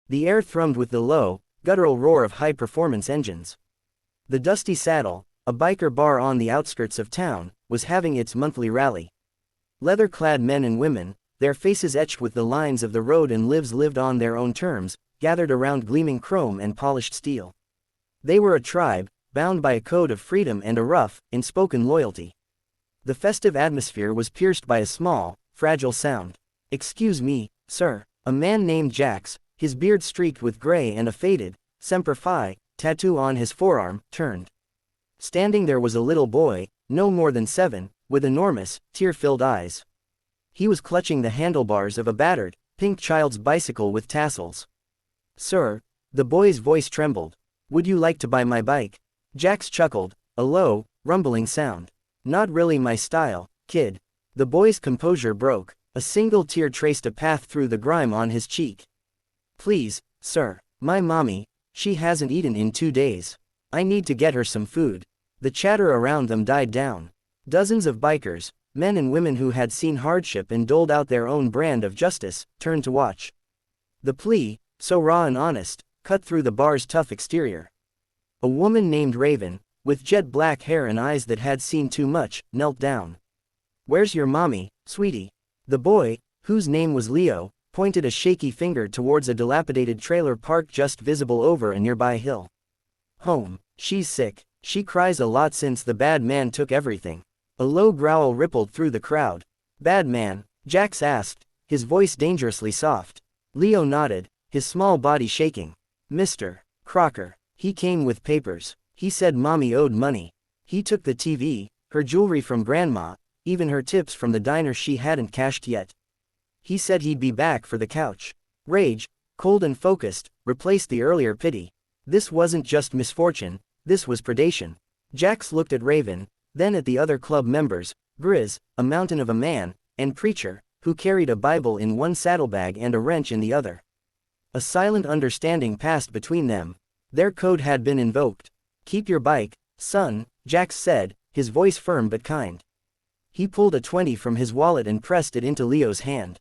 The air thrummed with the low, guttural roar of high-performance engines. The Dusty Saddle, a biker bar on the outskirts of town, was having its monthly rally. Leather-clad men and women, their faces etched with the lines of the road and lives lived on their own terms, gathered around gleaming chrome and polished steel. They were a tribe, bound by a code of freedom and a rough, unspoken loyalty. The festive atmosphere was pierced by a small, fragile sound. "Excuse me, sir." A man named Jax, his beard streaked with gray and a faded, Semper Fi, tattoo on his forearm, turned. Standing there was a little boy, no more than 7, with enormous, tear-filled eyes. He was clutching the handlebars of a battered, pink child's bicycle with tassels. "Sir," the boy's voice trembled. "Would you like to buy my bike?" Jax chuckled, a low, rumbling sound. "Not really my style, kid." The boy's composure broke. A single tear traced a path through the grime on his cheek. "Please, sir, my mommy, she hasn't eaten in 2 days. I need to get her some food." The chatter around them died down. Dozens of bikers, men and women who had seen hardship and doled out their own brand of justice, turned to watch. The plea, so raw and honest, cut through the bar's tough exterior. A woman named Raven, with jet black hair and eyes that had seen too much, knelt down. "Where's your mommy, sweetie?" The boy, whose name was Leo, pointed a shaky finger towards a dilapidated trailer park just visible over a nearby hill. "Home. She's sick. She cries a lot since the bad man took everything." A low growl rippled through the crowd. "Bad man?" Jax asked, his voice dangerously soft. Leo nodded, his small body shaking. "Mr. Crocker. He came with papers. He said mommy owed money. He took the TV, her jewelry from grandma, even her tips from the diner she hadn't cashed yet. He said he'd be back for the couch." Rage, cold and focused, replaced the earlier pity. This wasn't just misfortune, this was predation. Jax looked at Raven, then at the other club members, Grizz, a mountain of a man, and Preacher, who carried a Bible in one saddlebag and a wrench in the other. A silent understanding passed between them. Their code had been invoked. "Keep your bike, son," Jax said, his voice firm but kind. He pulled a 20 from his wallet and pressed it into Leo's hand.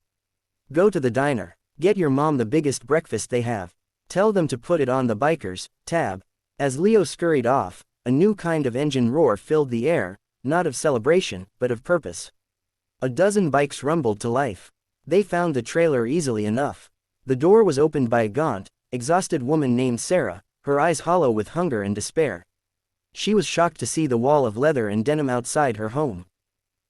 "Go to the diner. Get your mom the biggest breakfast they have. Tell them to put it on the bikers' tab." As Leo scurried off, a new kind of engine roar filled the air, not of celebration, but of purpose. A dozen bikes rumbled to life. They found the trailer easily enough. The door was opened by a gaunt, exhausted woman named Sarah, her eyes hollow with hunger and despair. She was shocked to see the wall of leather and denim outside her home.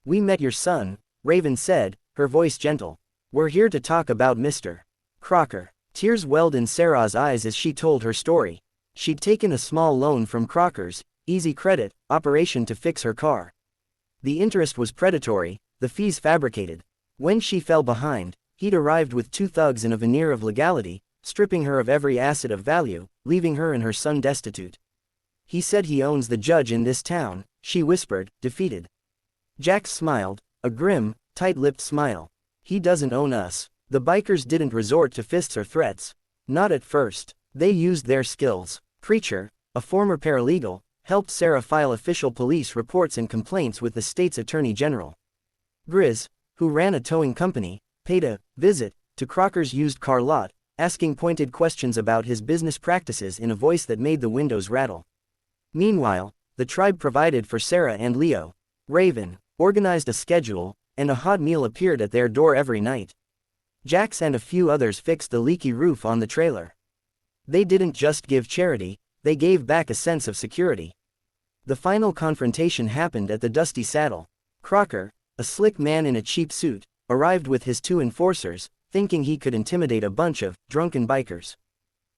"We met your son," Raven said, her voice gentle. "We're here to talk about Mr. Crocker." Tears welled in Sarah's eyes as she told her story. She'd taken a small loan from Crocker's easy credit operation to fix her car. The interest was predatory, the fees fabricated. When she fell behind, he'd arrived with 2 thugs in a veneer of legality, stripping her of every asset of value, leaving her and her son destitute. "He said he owns the judge in this town," she whispered, defeated. Jax smiled, a grim, tight-lipped smile. "He doesn't own us." The bikers didn't resort to fists or threats. Not at first. They used their skills. Preacher, a former paralegal, helped Sarah file official police reports and complaints with the state's attorney general. Grizz, who ran a towing company, paid a visit to Crocker's used car lot, asking pointed questions about his business practices in a voice that made the windows rattle. Meanwhile, the tribe provided for Sarah and Leo. Raven organized a schedule, and a hot meal appeared at their door every night. Jax and a few others fixed the leaky roof on the trailer. They didn't just give charity, they gave back a sense of security. The final confrontation happened at the Dusty Saddle. Crocker, a slick man in a cheap suit, arrived with his 2 enforcers, thinking he could intimidate a bunch of drunken bikers.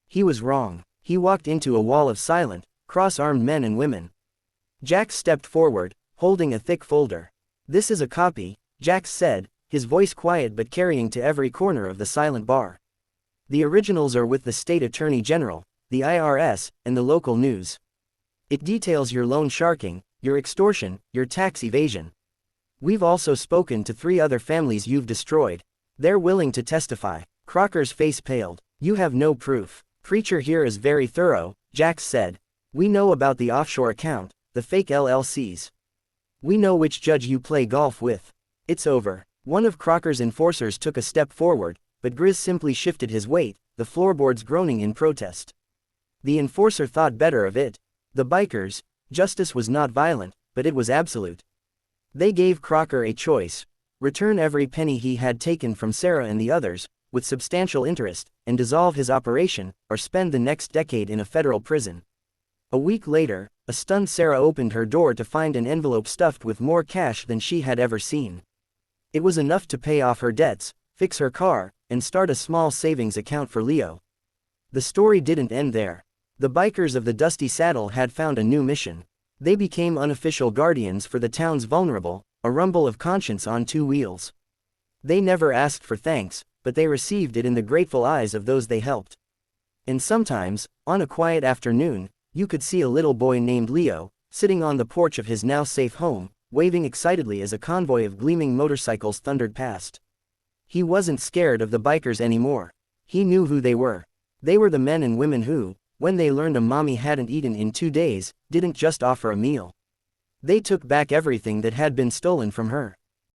He was wrong. He walked into a wall of silent, cross-armed men and women. Jax stepped forward, holding a thick folder. "This is a copy," Jax said, his voice quiet but carrying to every corner of the silent bar. "The originals are with the state attorney general, the IRS, and the local news. It details your loan sharking, your extortion, your tax evasion. We've also spoken to 3 other families you've destroyed. They're willing to testify." Crocker's face paled. "You have no proof." "Preacher here is very thorough," Jax said. "We know about the offshore account, the fake LLCs. We know which judge you play golf with. It's over." One of Crocker's enforcers took a step forward, but Grizz simply shifted his weight, the floorboards groaning in protest. The enforcer thought better of it. The bikers' justice was not violent, but it was absolute. They gave Crocker a choice: return every penny he had taken from Sarah and the others, with substantial interest, and dissolve his operation, or spend the next decade in a federal prison. A week later, a stunned Sarah opened her door to find an envelope stuffed with more cash than she had ever seen. It was enough to pay off her debts, fix her car, and start a small savings account for Leo. The story didn't end there. The bikers of the Dusty Saddle had found a new mission. They became unofficial guardians for the town's vulnerable, a rumble of conscience on two wheels. They never asked for thanks, but they received it in the grateful eyes of those they helped. And sometimes, on a quiet afternoon, you could see a little boy named Leo, sitting on the porch of his now safe home, waving excitedly as a convoy of gleaming motorcycles thundered past. He wasn't scared of the bikers anymore. He knew who they were. They were the men and women who, when they learned a mommy hadn't eaten in 2 days, didn't just offer a meal. They took back everything that had been stolen from her.